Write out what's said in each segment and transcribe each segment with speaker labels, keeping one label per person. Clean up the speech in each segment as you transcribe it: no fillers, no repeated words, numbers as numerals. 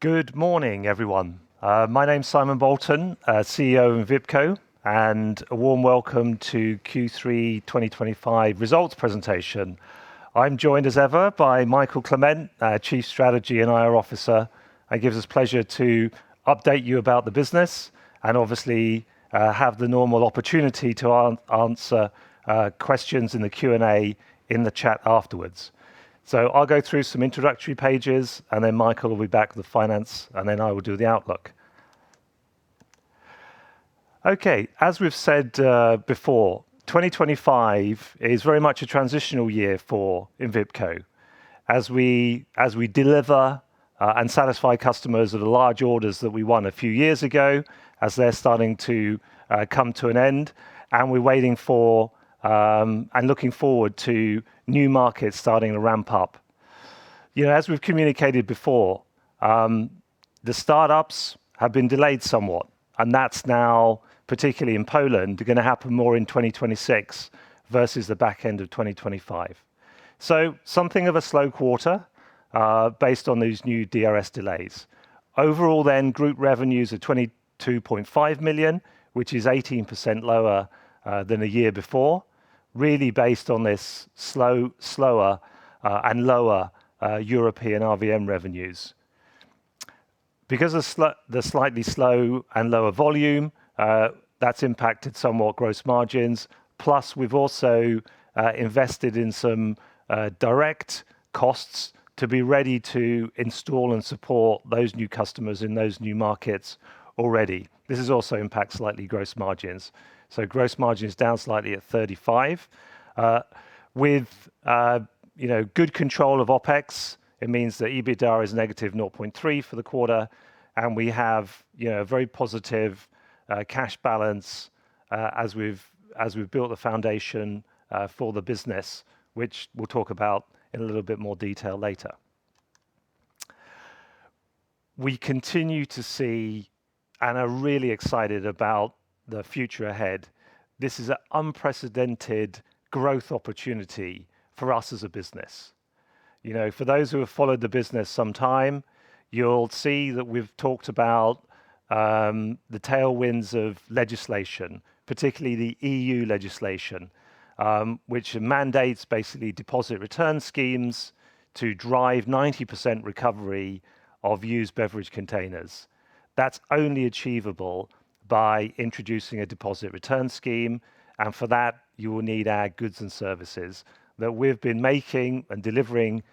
Speaker 1: Good morning, everyone. My name's Simon Bolton, CEO of Envipco, and a warm welcome to Q3 2025 results presentation. I'm joined as ever by Michael Clement, Chief Strategy and IR Officer. It gives us pleasure to update you about the business and obviously have the normal opportunity to answer questions in the Q&A in the chat afterwards. So I'll go through some introductory pages and then Michael will be back with the finance and then I will do the outlook. Okay, as we've said before, 2025 is very much a transitional year for Envipco as we deliver and satisfy customers of the large orders that we won a few years ago as they're starting to come to an end, and we're waiting for and looking forward to new markets starting to ramp up. As we've communicated before, the startups have been delayed somewhat, and that's now, particularly in Poland, going to happen more in 2026 versus the back end of 2025. So something of a slow quarter based on these new DRS delays. Overall then, group revenues are 22.5 million, which is 18% lower than a year before, really based on this slower and lower European RVM revenues. Because of the slightly slow and lower volume, that's impacted somewhat gross margins. Plus, we've also invested in some direct costs to be ready to install and support those new customers in those new markets already. This has also impacted slightly gross margins. So gross margin is down slightly at 35. With good control of OPEX, it means that EBITDA is negative 0.3 for the quarter, and we have a very positive cash balance as we've built the foundation for the business, which we'll talk about in a little bit more detail later. We continue to see and are really excited about the future ahead. This is an unprecedented growth opportunity for us as a business. For those who have followed the business some time, you'll see that we've talked about the tailwinds of legislation, particularly the EU legislation, which mandates basically deposit return schemes to drive 90% recovery of used beverage containers. That's only achievable by introducing a deposit return scheme, and for that you will need our goods and services that we've been making and delivering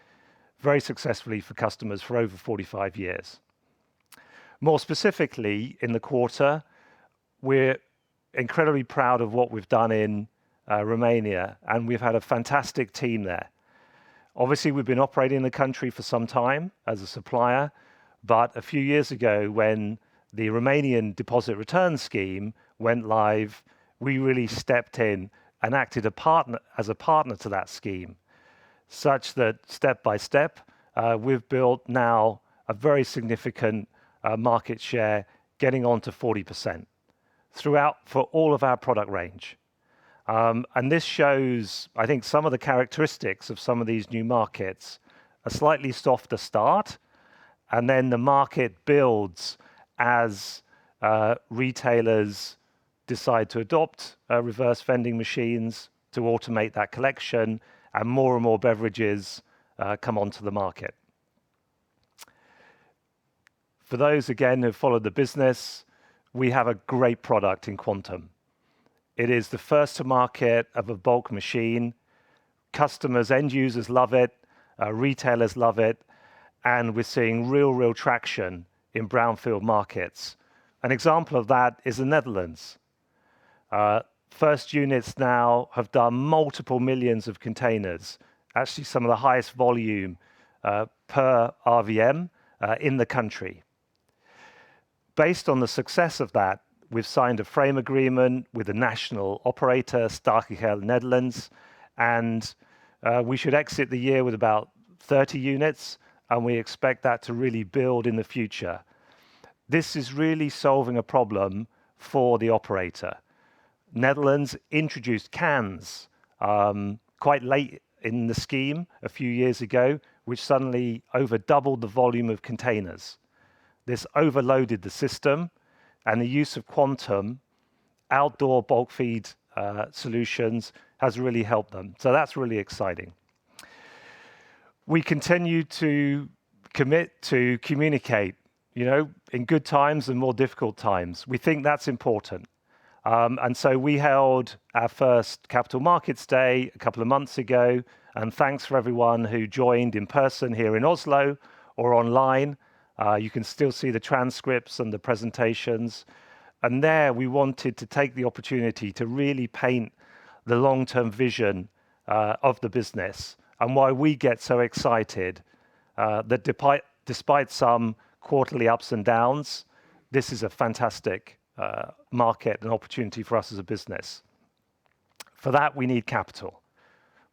Speaker 1: very successfully for customers for over 45 years. More specifically, in the quarter, we're incredibly proud of what we've done in Romania, and we've had a fantastic team there. Obviously, we've been operating in the country for some time as a supplier, but a few years ago, when the Romanian deposit return scheme went live, we really stepped in and acted as a partner to that scheme, such that step by step, we've built now a very significant market share, getting on to 40% throughout for all of our product range. And this shows, I think, some of the characteristics of some of these new markets: a slightly softer start, and then the market builds as retailers decide to adopt reverse vending machines to automate that collection, and more beverages come onto the market. For those, again, who followed the business, we have a great product in Quantum. It is the first to market of a bulk machine. Customers, end users love it, retailers love it, and we're seeing real traction in brownfield markets. An example of that is the Netherlands. First units now have done multiple millions of containers, actually some of the highest volume per RVM in the country. Based on the success of that, we've signed a frame agreement with the national operator, Statiegeld Netherlands, and we should exit the year with about 30 units, and we expect that to really build in the future. This is really solving a problem for the operator. Netherlands introduced cans quite late in the scheme a few years ago, which suddenly over doubled the volume of containers. This overloaded the system, and the use of quantum outdoor bulk feed solutions has really helped them. So that's really exciting. We continue to commit to communicate, in good times and more difficult times. We think that's important. And so we held our first Capital Markets Day a couple of months ago, and thanks for everyone who joined in person here in Oslo or online. You can still see the transcripts and the presentations. And there we wanted to take the opportunity to really paint the long-term vision of the business and why we get so excited that despite some quarterly ups and downs, this is a fantastic market and opportunity for us as a business. For that, we need capital.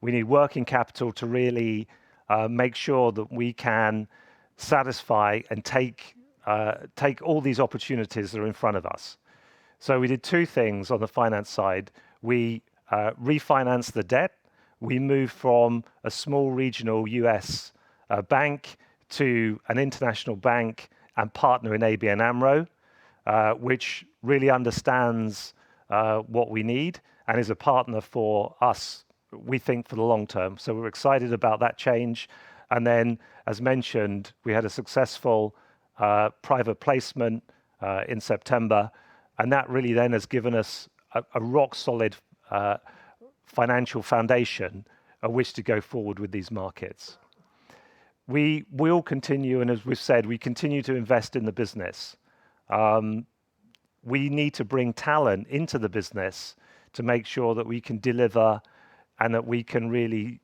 Speaker 1: We need working capital to really make sure that we can satisfy and take all these opportunities that are in front of us. So we did two things on the finance side. We refinanced the debt. We moved from a small regional US bank to an international bank and partner in ABN AMRO, which really understands what we need and is a partner for us, we think, for the long term. So we're excited about that change. And then, as mentioned, we had a successful private placement in September, and that really then has given us a rock solid financial foundation on which to go forward with these markets. We will continue, and as we've said, we continue to invest in the business. We need to bring talent into the business to make sure that we can deliver and that we can really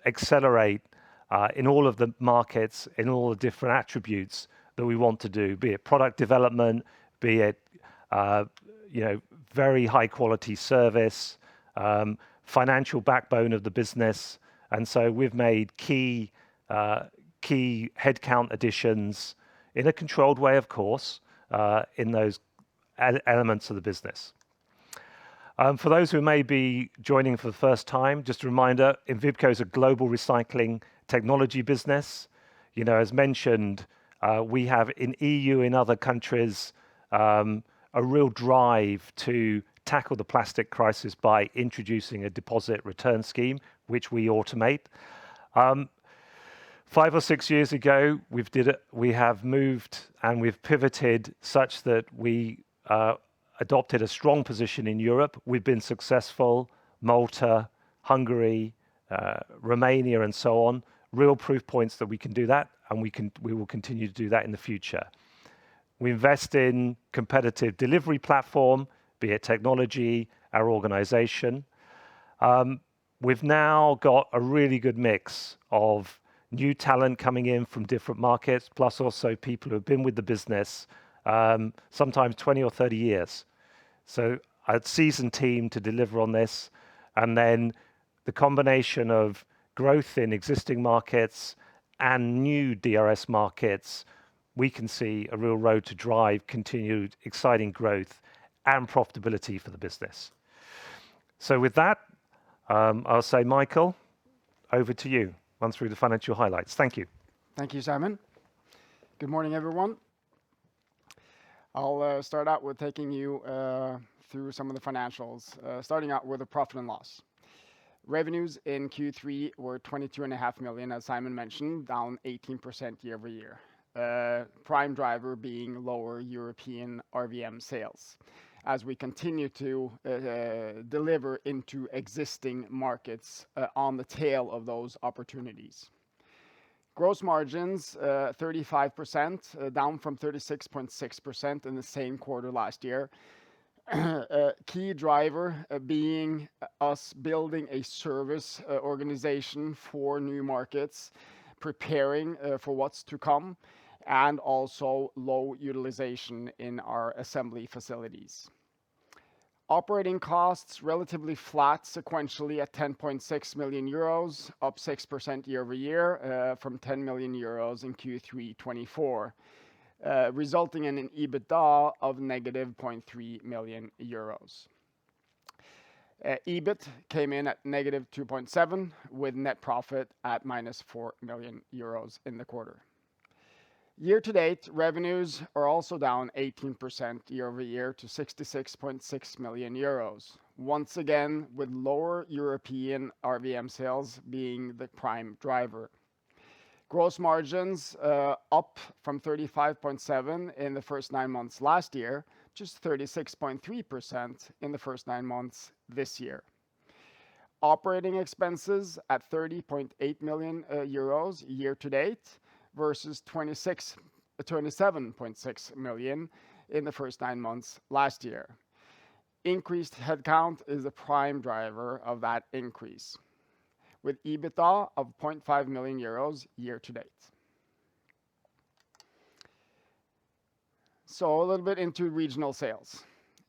Speaker 1: accelerate in all of the markets, in all the different attributes that we want to do, be it product development, be it very high quality service, financial backbone of the business. And so we've made key headcount additions in a controlled way, of course, in those elements of the business. For those who may be joining for the first time, just a reminder, Envipco is a global recycling technology business. As mentioned, we have in EU, in other countries, a real drive to tackle the plastic crisis by introducing a deposit return scheme, which we automate. 5 or 6 years ago, we have moved and we've pivoted such that we adopted a strong position in Europe. We've been successful, Malta, Hungary, Romania, and so on. Real proof points that we can do that, and we will continue to do that in the future. We invest in competitive delivery platform, be it technology, our organization. We've now got a really good mix of new talent coming in from different markets, plus also people who have been with the business sometimes 20 or 30 years. So a seasoned team to deliver on this. And then the combination of growth in existing markets and new DRS markets, we can see a real road to drive continued exciting growth and profitability for the business. So with that, I'll say, Michael, over to you. Run through the financial highlights. Thank you.
Speaker 2: Thank you, Simon. Good morning, everyone. I'll start out with taking you through some of the financials, starting out with the profit and loss. Revenues in Q3 were 22.5 million, as Simon mentioned, down 18% year over year. Prime driver being lower European RVM sales, as we continue to deliver into existing markets on the tail of those opportunities. Gross margins, 35%, down from 36.6% in the same quarter last year. Key driver being us building a service organization for new markets, preparing for what's to come, and also low utilization in our assembly facilities. Operating costs relatively flat sequentially at 10.6 million euros, up 6% year over year from 10 million euros in Q3 24, resulting in an EBITDA of negative 0.3 million euros. EBIT came in at negative 2.7, with net profit at minus 4 million euros in the quarter. Year to date, revenues are also down 18% year over year to 66.6 million euros. Once again, with lower European RVM sales being the prime driver. Gross margins up from 35.7 in the first 9 months last year, just 36.3% in the first 9 months this year. Operating expenses at 30.8 million euros year to date versus 27.6 million in the first 9 months last year. Increased headcount is the prime driver of that increase, with EBITDA of 0.5 million euros year to date. So a little bit into regional sales.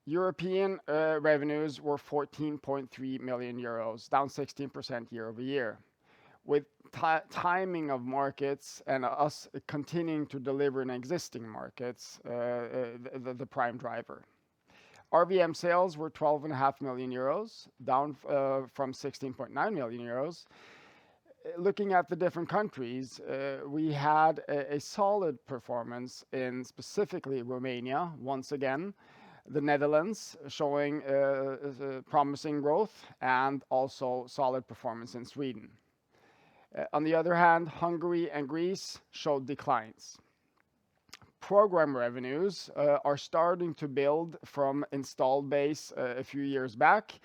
Speaker 2: European revenues were 14.3 million euros, down 16% year over year, with timing of markets and us continuing to deliver in existing markets, the prime driver. RVM sales were 12.5 million euros, down from 16.9 million euros. Looking at the different countries, we had a solid performance in specifically Romania, once again, the Netherlands showing promising growth, and also solid performance in Sweden. On the other hand, Hungary and Greece showed declines. Program revenues are starting to build from installed base a few years back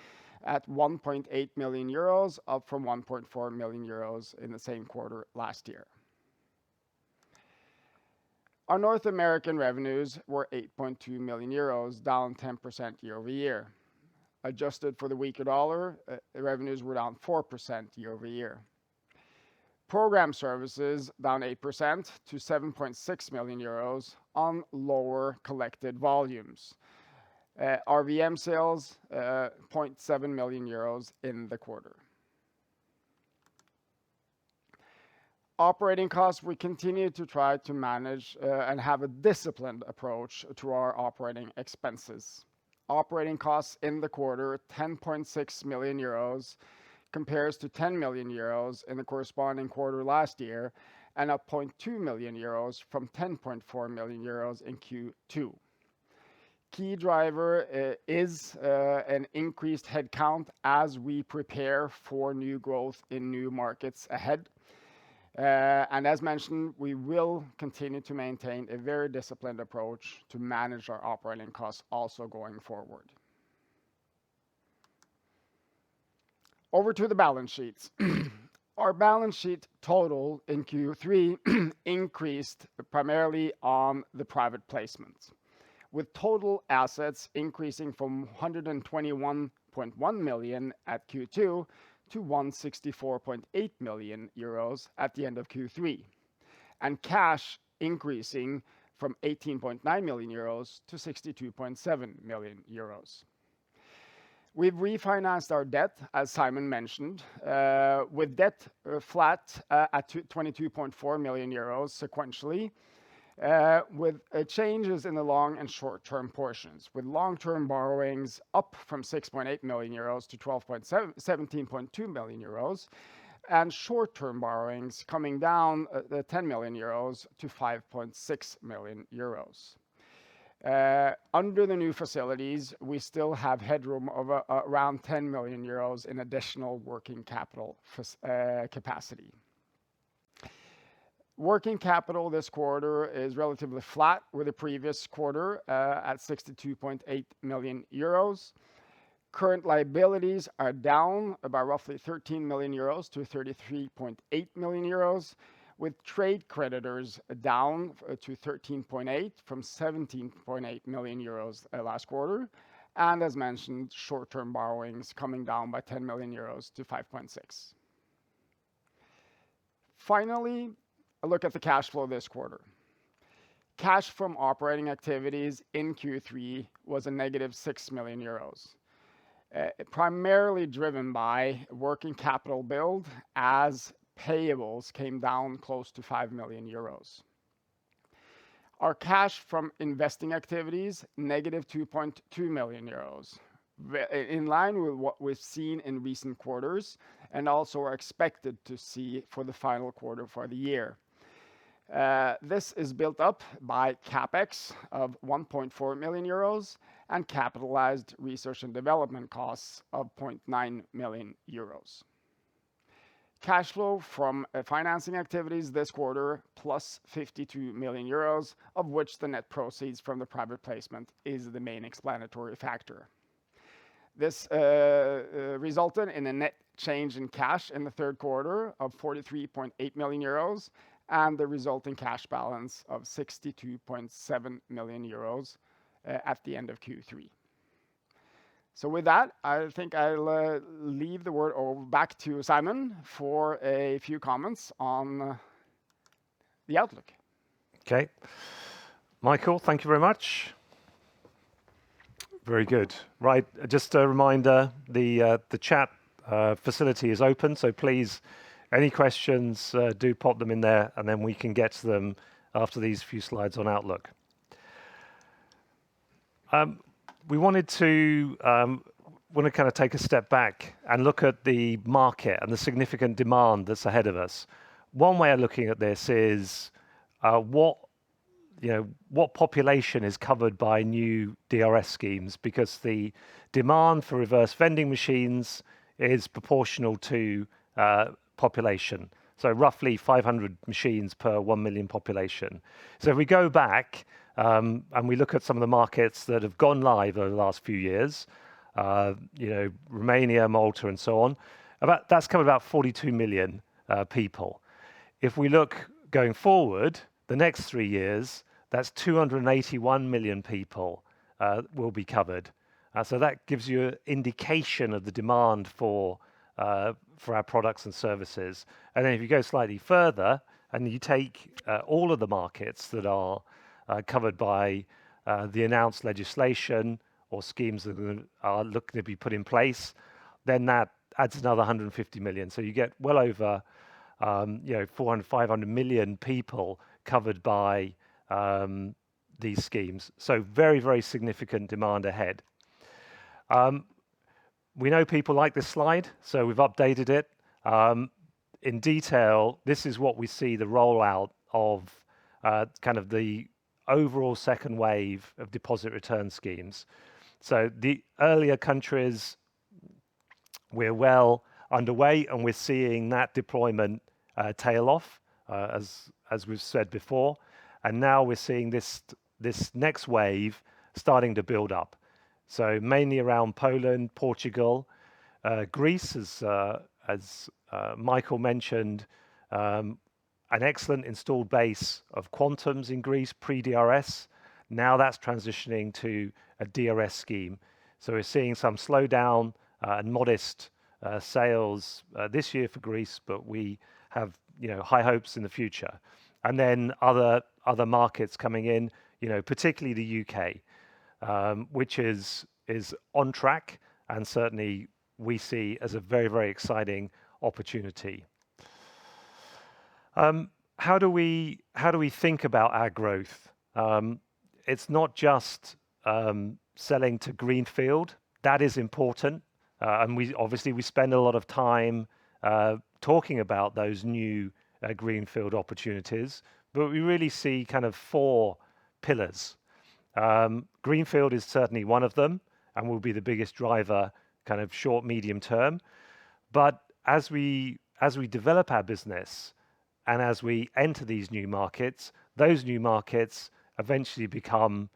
Speaker 2: at 1.8 million euros, up from 1.4 million euros in the same quarter last year. Our North American revenues were 8.2 million euros, down 10% year over year. Adjusted for the weaker dollar, revenues were down 4% year over year. Program services down 8% to 7.6 million euros on lower collected volumes. RVM sales, 0.7 million euros in the quarter. Operating costs, we continue to try to manage and have a disciplined approach to our operating expenses. Operating costs in the quarter, 10.6 million euros, compares to 10 million euros in the corresponding quarter last year, and up 0.2 million euros from 10.4 million euros in Q2. Key driver is an increased headcount as we prepare for new growth in new markets ahead. And as mentioned, we will continue to maintain a very disciplined approach to manage our operating costs also going forward. Over to the balance sheets. Our balance sheet total in Q3 increased primarily on the private placements, with total assets increasing from 121.1 million at Q2 to 164.8 million euros at the end of Q3, and cash increasing from 18.9 million euros to 62.7 million euros. We've refinanced our debt, as Simon mentioned, with debt flat at 22.4 million euros sequentially, with changes in the long and short-term portions, with long-term borrowings up from 6.8 million euros to 17.2 million euros, and short-term borrowings coming down 10 million euros to 5.6 million euros. Under the new facilities, we still have headroom of around 10 million euros in additional working capital capacity. Working capital this quarter is relatively flat with the previous quarter at 62.8 million euros. Current liabilities are down by roughly 13 million euros to 33.8 million euros, with trade creditors down to 13.8 from 17.8 million euros last quarter. And as mentioned, short-term borrowings coming down by 10 million euros to 5.6. Finally, a look at the cash flow this quarter. Cash from operating activities in Q3 was a negative 6 million euros, primarily driven by working capital build as payables came down close to 5 million euros. Our cash from investing activities, negative 2.2 million euros, in line with what we've seen in recent quarters and also are expected to see for the final quarter for the year. This is built up by CapEx of 1.4 million euros and capitalized research and development costs of 0.9 million euros. Cash flow from financing activities this quarter, plus 52 million euros, of which the net proceeds from the private placement is the main explanatory factor. This resulted in a net change in cash in the third quarter of 43.8 million euros and the resulting cash balance of 62.7 million euros at the end of Q3. So with that, I think I'll leave the word over back to Simon for a few comments on the outlook.
Speaker 1: Okay. Michael, thank you very much. Very good. Right, just a reminder, the chat facility is open, so please, any questions, do pop them in there, and then we can get to them after these few slides on Outlook. We wanted to kind of take a step back and look at the market and the significant demand that's ahead of us. One way of looking at this is what population is covered by new DRS schemes, because the demand for reverse vending machines is proportional to population. So roughly 500 machines per 1 million population. So if we go back and we look at some of the markets that have gone live over the last few years, Romania, Malta, and so on, that's covered about 42 million people. If we look going forward, the next 3 years, that's 281 million people will be covered. So that gives you an indication of the demand for our products and services. And then if you go slightly further and you take all of the markets that are covered by the announced legislation or schemes that are looking to be put in place, then that adds another 150 million. So you get well over 400, 500 million people covered by these schemes. So very, very significant demand ahead. We know people like this slide, so we've updated it. In detail, this is what we see the rollout of kind of the overall second wave of deposit return schemes. So the earlier countries, we're well underway, and we're seeing that deployment tail off, as we've said before. And now we're seeing this next wave starting to build up. So mainly around Poland, Portugal, Greece, as Michael mentioned, an excellent installed base of Quantums in Greece pre-DRS. Now that's transitioning to a DRS scheme. So we're seeing some slowdown and modest sales this year for Greece, but we have high hopes in the future. And then other markets coming in, particularly the UK, which is on track, and certainly we see as a very, very exciting opportunity. How do we think about our growth? It's not just selling to greenfield. That is important, and we spend a lot of time talking about those new greenfield opportunities. But we really see kind of 4 pillars. Greenfield is certainly one of them, and will be the biggest driver, kind of short, medium term. But as we develop our business and as we enter these new markets, those new markets eventually become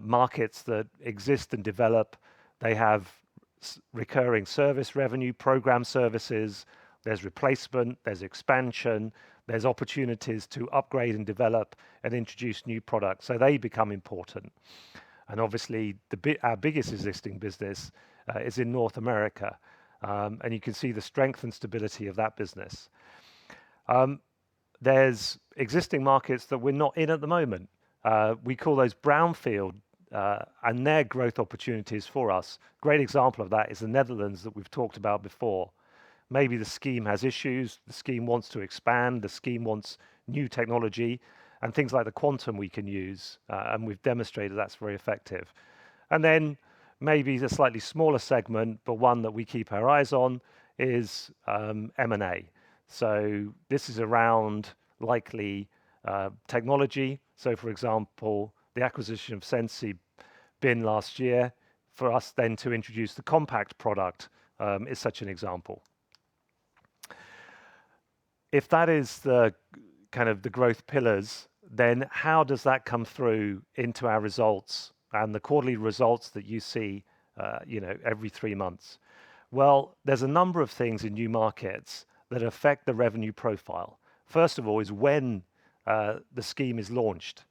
Speaker 1: markets that exist and develop. They have recurring service revenue, program services, there's replacement, there's expansion, there's opportunities to upgrade and develop and introduce new products. So they become important. And obviously, our biggest existing business is in North America. And you can see the strength and stability of that business. There's existing markets that we're not in at the moment. We call those brownfield, and they're growth opportunities for us. Great example of that is the Netherlands that we've talked about before. Maybe the scheme has issues, the scheme wants to expand, the scheme wants new technology, and things like the Quantum we can use, and we've demonstrated that's very effective. And then maybe the slightly smaller segment, but one that we keep our eyes on, is M&A. So this is around likely technology. So, for example, the acquisition of Sensi Bin last year, for us then to introduce the compact product is such an example. If that is the kind of the growth pillars, then how does that come through into our results and the quarterly results that you see, every 3 months? Well, there's a number of things in new markets that affect the revenue profile. First of all, is when the scheme is launched.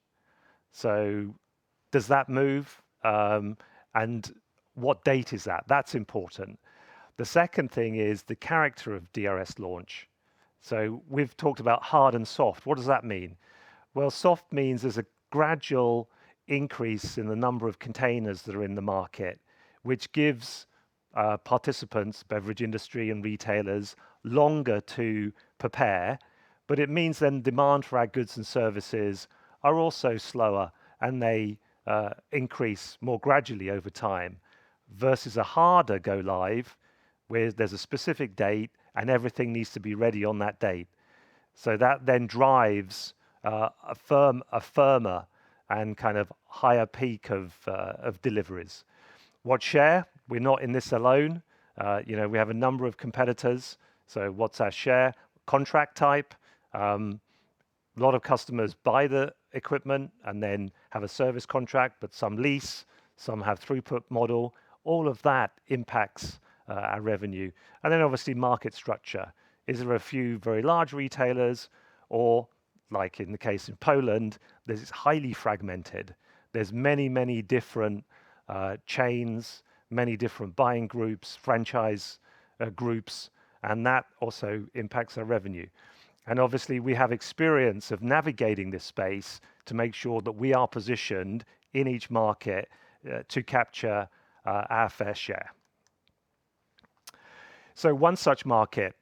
Speaker 1: So, does that move? And what date is that? That's important. The second thing is the character of DRS launch. So we've talked about hard and soft. What does that mean? Well, soft means there's a gradual increase in the number of containers that are in the market, which gives participants, beverage industry and retailers, longer to prepare. But it means then demand for our goods and services are also slower, and they increase more gradually over time, versus a harder go live where there's a specific date and everything needs to be ready on that date. So that then drives a firmer and kind of higher peak of deliveries. What share? We're not in this alone. We have a number of competitors. So what's our share? Contract type. A lot of customers buy the equipment and then have a service contract, but some lease, some have throughput model. All of that impacts our revenue. And then obviously market structure. Is there a few very large retailers, or like in the case in Poland, it's highly fragmented. There's many, many different chains, many different buying groups, franchise groups, and that also impacts our revenue. And obviously we have experience of navigating this space to make sure that we are positioned in each market to capture our fair share. So one such market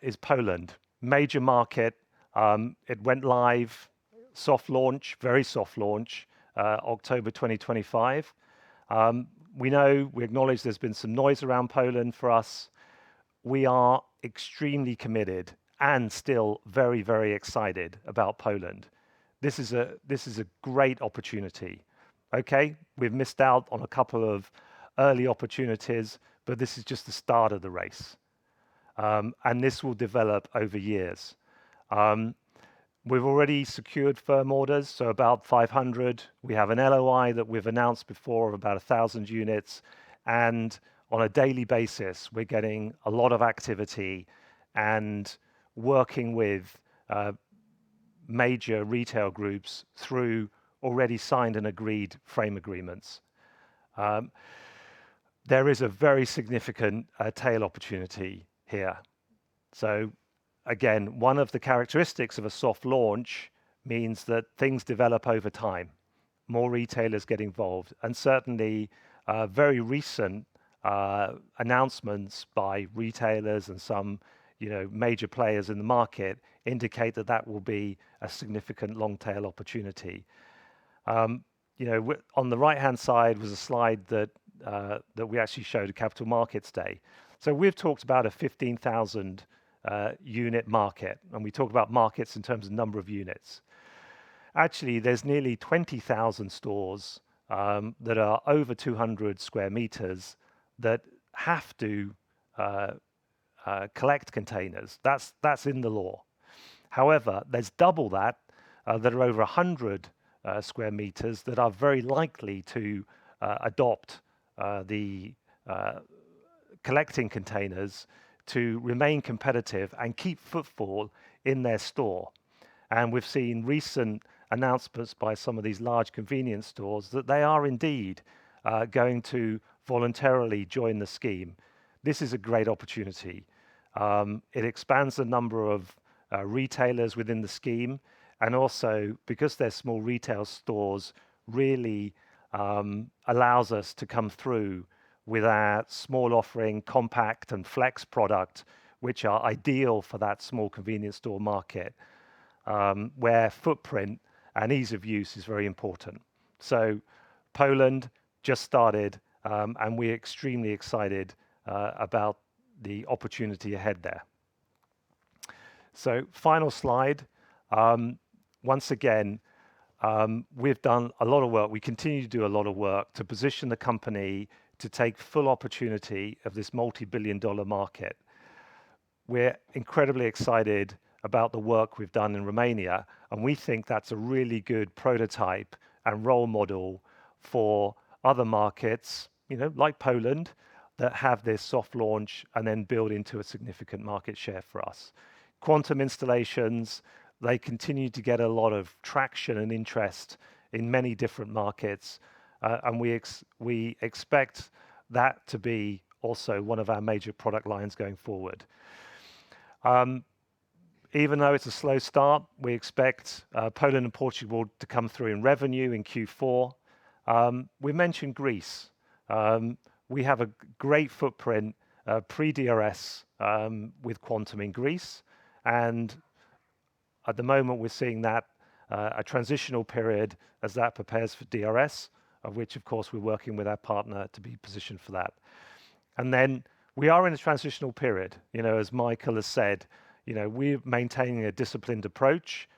Speaker 1: is Poland, major market. It went live, soft launch, very soft launch, October 2025. We acknowledge there's been some noise around Poland for us. We are extremely committed and still very, very excited about Poland. This is a great opportunity. Okay, we've missed out on a couple of early opportunities, but this is just the start of the race. And this will develop over years. We've already secured firm orders, so about 500. We have an LOI that we've announced before of about 1,000 units. And on a daily basis, we're getting a lot of activity and working with major retail groups through already signed and agreed frame agreements. There is a very significant tail opportunity here. So again, one of the characteristics of a soft launch means that things develop over time. More retailers get involved, and certainly very recent announcements by retailers and some major players in the market indicate that that will be a significant long tail opportunity. On the right hand side was a slide that we actually showed at Capital Markets Day. So we've talked about a 15,000 unit market, and we talk about markets in terms of number of units. Actually, there's nearly 20,000 stores that are over 200 square meters that have to collect containers. That's in the law. However, there's double that that are over 100 square meters that are very likely to adopt the collecting containers to remain competitive and keep footfall in their store. And we've seen recent announcements by some of these large convenience stores that they are indeed going to voluntarily join the scheme. This is a great opportunity. It expands the number of retailers within the scheme, and also because they're small retail stores, really allows us to come through with our small offering, compact and flex product, which are ideal for that small convenience store market, where footprint and ease of use is very important. So Poland just started, and we're extremely excited about the opportunity ahead there. So final slide. once again, we've done a lot of work. We continue to do a lot of work to position the company to take full opportunity of this multi-billion-dollar market. We're incredibly excited about the work we've done in Romania, and we think that's a really good prototype and role model for other markets, like Poland, that have this soft launch and then build into a significant market share for us. Quantum installations, they continue to get a lot of traction and interest in many different markets, and we expect that to be also one of our major product lines going forward. Even though it's a slow start, we expect Poland and Portugal to come through in revenue in Q4. We mentioned Greece. We have a great footprint pre-DRS with Quantum in Greece, and at the moment we're seeing that a transitional period as that prepares for DRS, of which of course we're working with our partner to be positioned for that. And then we are in a transitional period, as Michael has said, we're maintaining a disciplined approach.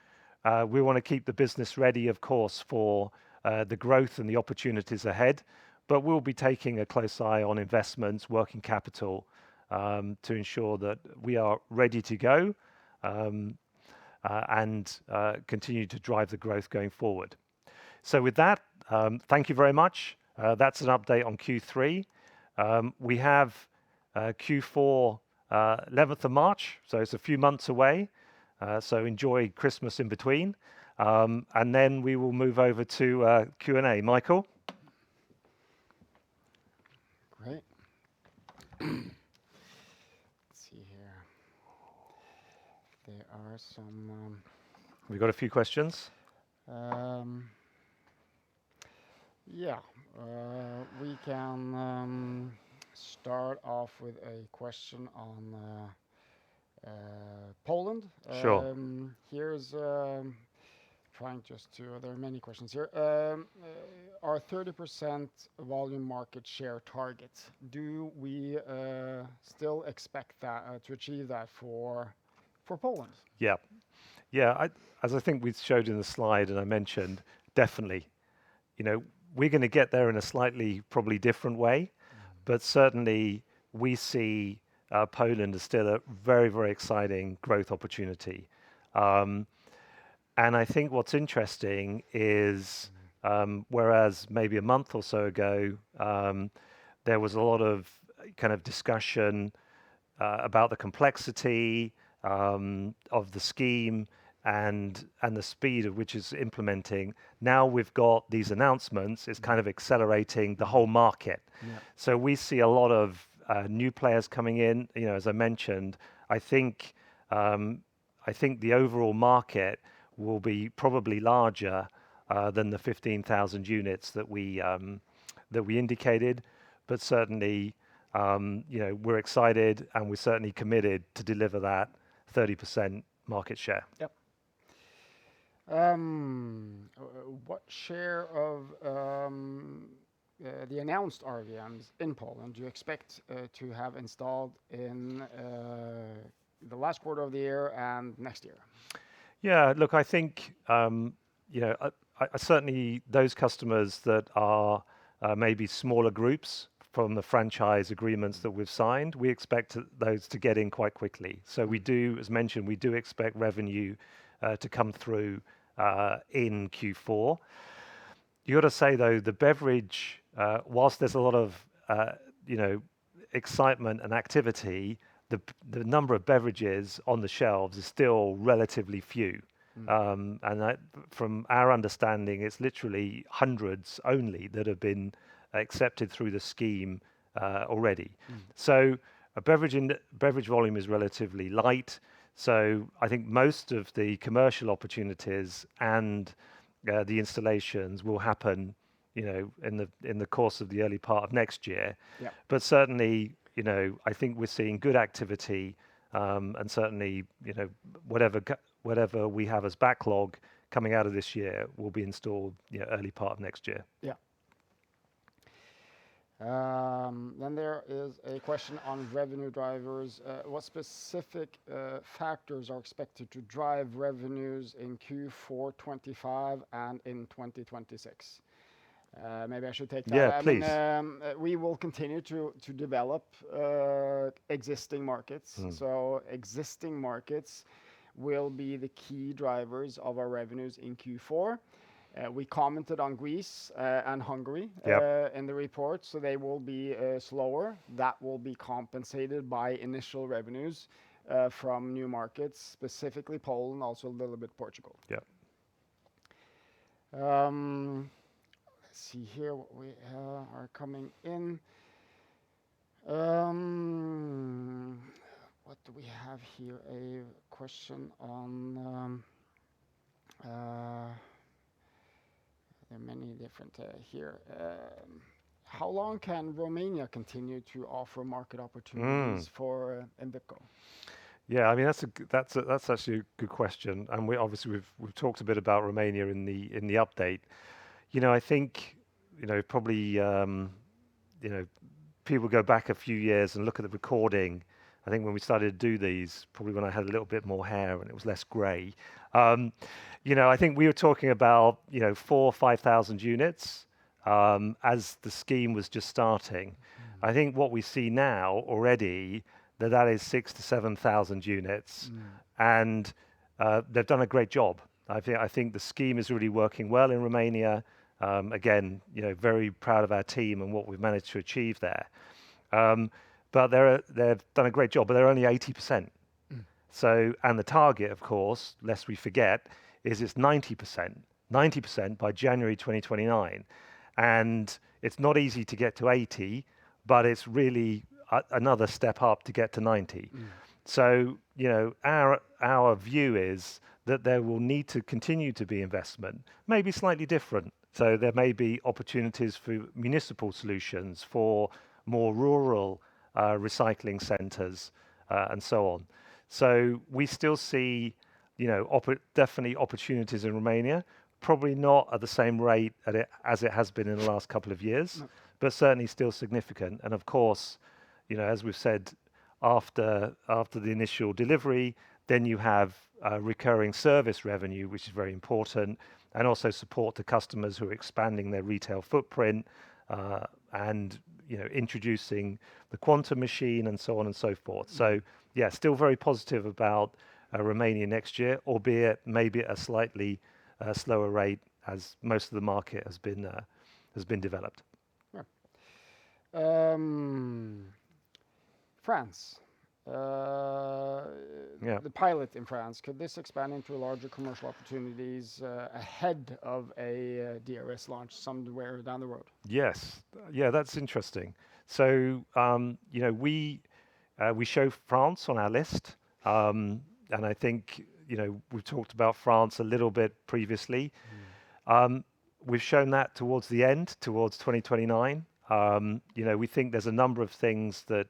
Speaker 1: We want to keep the business ready, of course, for the growth and the opportunities ahead, but we'll be taking a close eye on investments, working capital, to ensure that we are ready to go and continue to drive the growth going forward. So with that, thank you very much. That's an update on Q3. We have Q4 11th of March, so it's a few months away. So enjoy Christmas in between. And then we will move over to Q&A. Michael?
Speaker 2: Great. Let's see here. There are some.
Speaker 1: We've got a few questions.
Speaker 2: Yeah, we can start off with a question on Poland.
Speaker 1: Sure.
Speaker 2: Here's trying just to. There are many questions here. Our 30% volume market share target. Do we still expect that to achieve that for Poland?
Speaker 1: Yeah. As I think we showed in the slide and I mentioned, definitely, we're going to get there in a slightly probably different way, but certainly we see Poland as still a very, very exciting growth opportunity. And I think what's interesting is, whereas maybe a month or so ago, there was a lot of kind of discussion about the complexity of the scheme and the speed of which is implementing. Now we've got these announcements, it's kind of accelerating the whole market.
Speaker 2: Yeah.
Speaker 1: So we see a lot of new players coming in. As I mentioned, I think the overall market will be probably larger than the 15,000 units that we indicated. But certainly, we're excited and we're certainly committed to deliver that 30% market share.
Speaker 2: Yep. What share of the announced RVMs in Poland do you expect to have installed in the last quarter of the year and next year?
Speaker 1: Yeah, look, I think certainly those customers that are maybe smaller groups from the franchise agreements that we've signed, we expect those to get in quite quickly. So we do, as mentioned, we do expect revenue to come through in Q4. You got to say though, the beverage, whilst there's a lot of excitement and activity, the number of beverages on the shelves is still relatively few. And from our understanding, it's literally hundreds only that have been accepted through the scheme already. So a beverage volume is relatively light. So I think most of the commercial opportunities and the installations will happen, in the course of the early part of next year.
Speaker 2: Yeah.
Speaker 1: But certainly, I think we're seeing good activity, and certainly, whatever we have as backlog coming out of this year will be installed, early part of next year.
Speaker 2: Yeah. Then there is a question on revenue drivers. What specific factors are expected to drive revenues in Q4 25 and in 2026? Maybe I should take that.
Speaker 1: Yeah,
Speaker 2: I mean,
Speaker 1: please.
Speaker 2: we will continue to develop existing markets.
Speaker 1: Mm.
Speaker 2: So existing markets will be the key drivers of our revenues in Q4. We commented on Greece and Hungary
Speaker 1: Yep.
Speaker 2: in the report, so they will be slower. That will be compensated by initial revenues from new markets, specifically Poland, also a little bit Portugal.
Speaker 1: Yep.
Speaker 2: Let's see here what we are coming in. What do we have here? A question on. There are many different here. How long can Romania continue to offer market opportunities for Envipco?
Speaker 1: Yeah, I mean that's actually a good question, and we obviously we've talked a bit about Romania in the update. I think probably people go back a few years and look at the recording. I think when we started to do these, probably when I had a little bit more hair and it was less grey. I think we were talking about 4,000 or 5,000 units as the scheme was just starting. I think what we see now already that is 6,000 to 7,000 units, and they've done a great job. I think the scheme is really working well in Romania. Again, very proud of our team and what we've managed to achieve there. But they've done a great job, but they're only 80%. So, and the target, of course, lest we forget, is it's 90%. 90% by January 2029. And it's not easy to get to 80, but it's really another step up to get to 90. So, our view is that there will need to continue to be investment, maybe slightly different. So there may be opportunities for municipal solutions, for more rural recycling centres, and so on. So we still see, definitely opportunities in Romania, probably not at the same rate as it has been in the last couple of years, but certainly still significant. And of course, as we've said, after the initial delivery, then you have recurring service revenue, which is very important, and also support to customers who are expanding their retail footprint and introducing the quantum machine and so on and so forth. So yeah, still very positive about Romania next year, albeit maybe at a slightly slower rate as most of the market has been developed.
Speaker 2: Yeah. France. The pilot in France, could this expand into larger commercial opportunities ahead of a DRS launch somewhere down the road?
Speaker 1: Yes. Yeah, that's interesting. So, we show France on our list. And I think, we've talked about France a little bit previously. We've shown that towards the end, towards 2029. We think there's a number of things that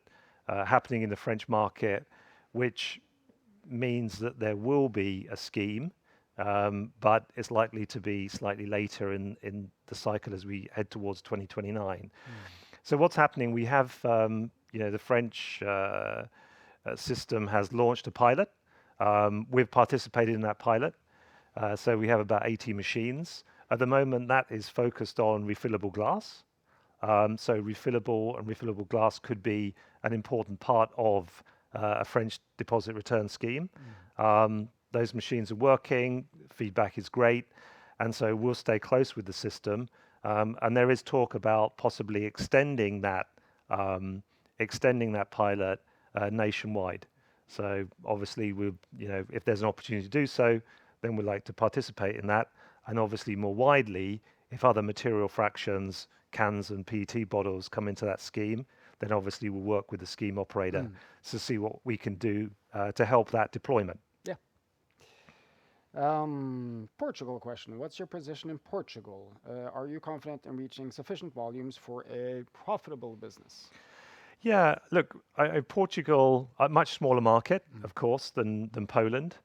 Speaker 1: are happening in the French market, which means that there will be a scheme, but it's likely to be slightly later in the cycle as we head towards 2029. So what's happening? We have, the French system has launched a pilot. We've participated in that pilot. So we have about 80 machines. At the moment, that is focused on refillable glass. So refillable glass could be an important part of a French deposit return scheme. Those machines are working, feedback is great, and so we'll stay close with the system. And there is talk about possibly extending that pilot nationwide. So obviously, if there's an opportunity to do so, then we'd like to participate in that. And obviously, more widely, if other material fractions, cans and PET bottles come into that scheme, then obviously we'll work with the scheme operator to see what we can do to help that deployment.
Speaker 2: Yeah. Portugal question. What's your position in Portugal? Are you confident in reaching sufficient volumes for a profitable business?
Speaker 1: Yeah, look, Portugal, a much smaller market, of course, than Poland.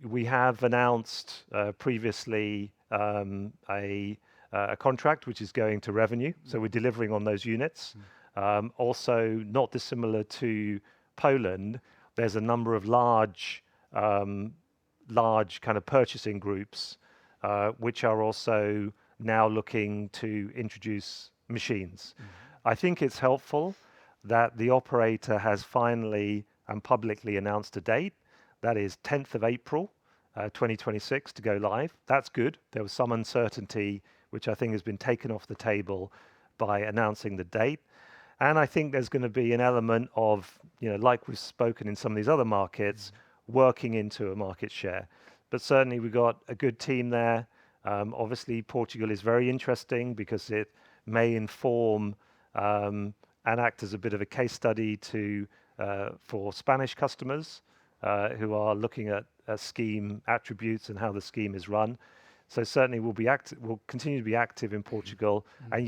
Speaker 1: We have announced previously a a contract which is going to revenue. So we're delivering on those units. Also, not dissimilar to Poland, there's a number of large kind of purchasing groups which are also now looking to introduce machines. I think it's helpful that the operator has finally and publicly announced a date. That is 10th of April, 2026 to go live. That's good. There was some uncertainty, which I think has been taken off the table by announcing the date. And I think there's going to be an element of, like we've spoken in some of these other markets, working into a market share. But certainly we've got a good team there. Obviously, Portugal is very interesting because it may inform and act as a bit of a case study for Spanish customers who are looking at scheme attributes and how the scheme is run. So certainly we'll continue to be active in Portugal. And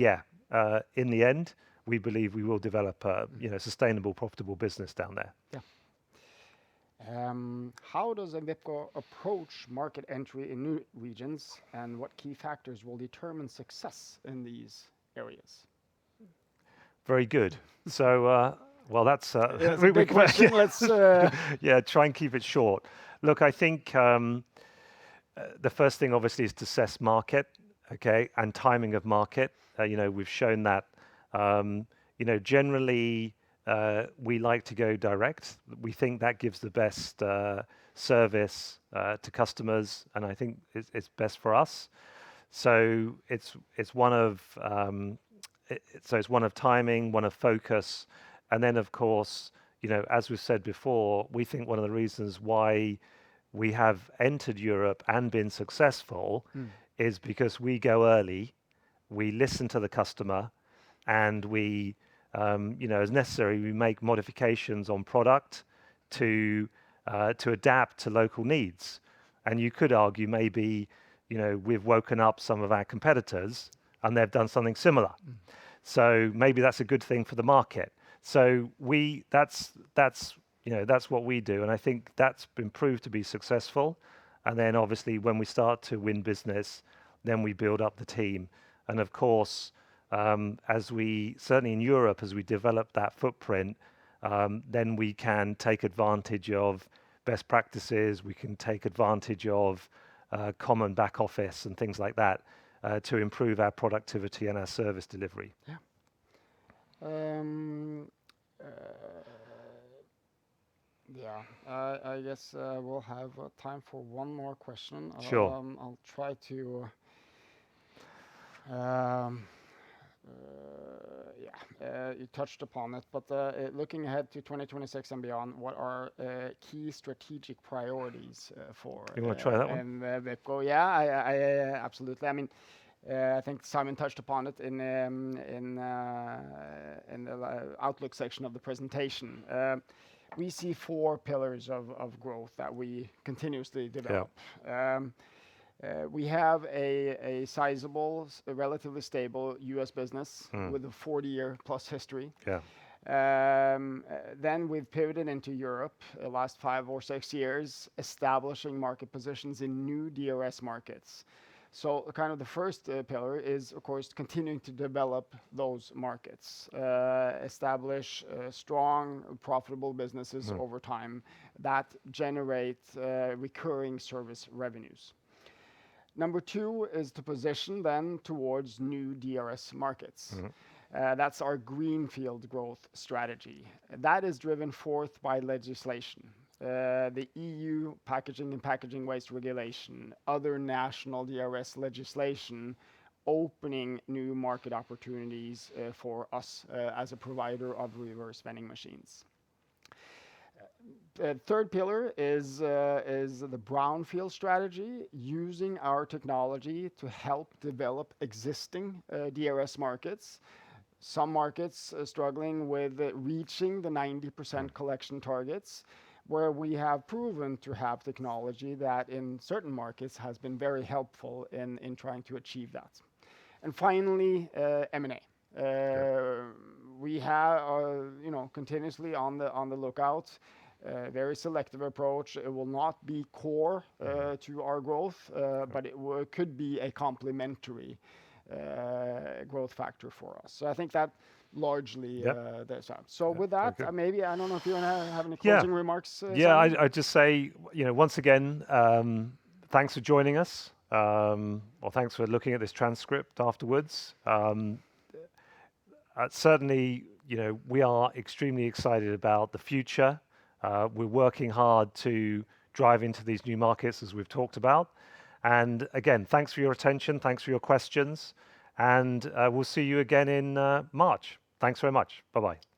Speaker 1: in the end, we believe we will develop a sustainable, profitable business down there.
Speaker 2: Yeah. How does Envipco approach market entry in new regions, and what key factors will determine success in these areas?
Speaker 1: Very good. So, well, that's
Speaker 2: a big question. Let's
Speaker 1: try and keep it short. Look, I think the first thing obviously is to assess market, okay, and timing of market. We've shown that. Generally, we like to go direct. We think that gives the best service to customers, and I think it's best for us. So it's one of timing, one of focus, and then of course, as we've said before, we think one of the reasons why we have entered Europe and been successful is because we go early, we listen to the customer, and we, as necessary, we make modifications on product to adapt to local needs. And you could argue maybe, we've woken up some of our competitors and they've done something similar. So maybe that's a good thing for the market. So that's what we do, and I think that's been proved to be successful. And then obviously when we start to win business, then we build up the team. And of course, certainly in Europe, as we develop that footprint, then we can take advantage of best practices, we can take advantage of common back office and things like that to improve our productivity and our service delivery.
Speaker 2: Yeah. I guess we'll have time for one more question.
Speaker 1: Sure.
Speaker 2: I'll try to. You touched upon it, but looking ahead to 2026 and beyond, what are key strategic priorities for?
Speaker 1: You want to try that one?
Speaker 2: And Envipco? Yeah, I absolutely. I mean, I think Simon touched upon it in the outlook section of the presentation. We see 4 pillars of growth that we continuously develop.
Speaker 1: Yeah.
Speaker 2: We have a sizable, relatively stable US business with a 40-year plus history.
Speaker 1: Yeah.
Speaker 2: Then we've pivoted into Europe the last 5 or 6 years, establishing market positions in new DRS markets. So kind of the first pillar is, of course, continuing to develop those markets, establish strong, profitable businesses over time that generate recurring service revenues. Number 2 is to position then towards new DRS markets. That's our greenfield growth strategy. That is driven forth by legislation. The EU Packaging and Packaging Waste Regulation, other national DRS legislation, opening new market opportunities for us as a provider of reverse vending machines. The third pillar is the brownfield strategy, using our technology to help develop existing DRS markets. Some markets struggling with reaching the 90% collection targets, where we have proven to have technology that in certain markets has been very helpful in trying to achieve that. And finally, M&A. We have, continuously on the lookout. Very selective approach. It will not be core to our growth, but it could be a complementary growth factor for us. So I think that largely
Speaker 1: Yep.
Speaker 2: there's that. So
Speaker 1: Yep.
Speaker 2: with
Speaker 1: Very
Speaker 2: that,
Speaker 1: good.
Speaker 2: maybe I don't know if you want to have any
Speaker 1: Yeah.
Speaker 2: closing remarks,
Speaker 1: Yeah.
Speaker 2: Simon.
Speaker 1: I just say, once again, thanks for joining us. Or thanks for looking at this transcript afterwards. Certainly, we are extremely excited about the future. We're working hard to drive into these new markets as we've talked about. And again, thanks for your attention. Thanks for your questions. And we'll see you again in March. Thanks very much. Bye bye.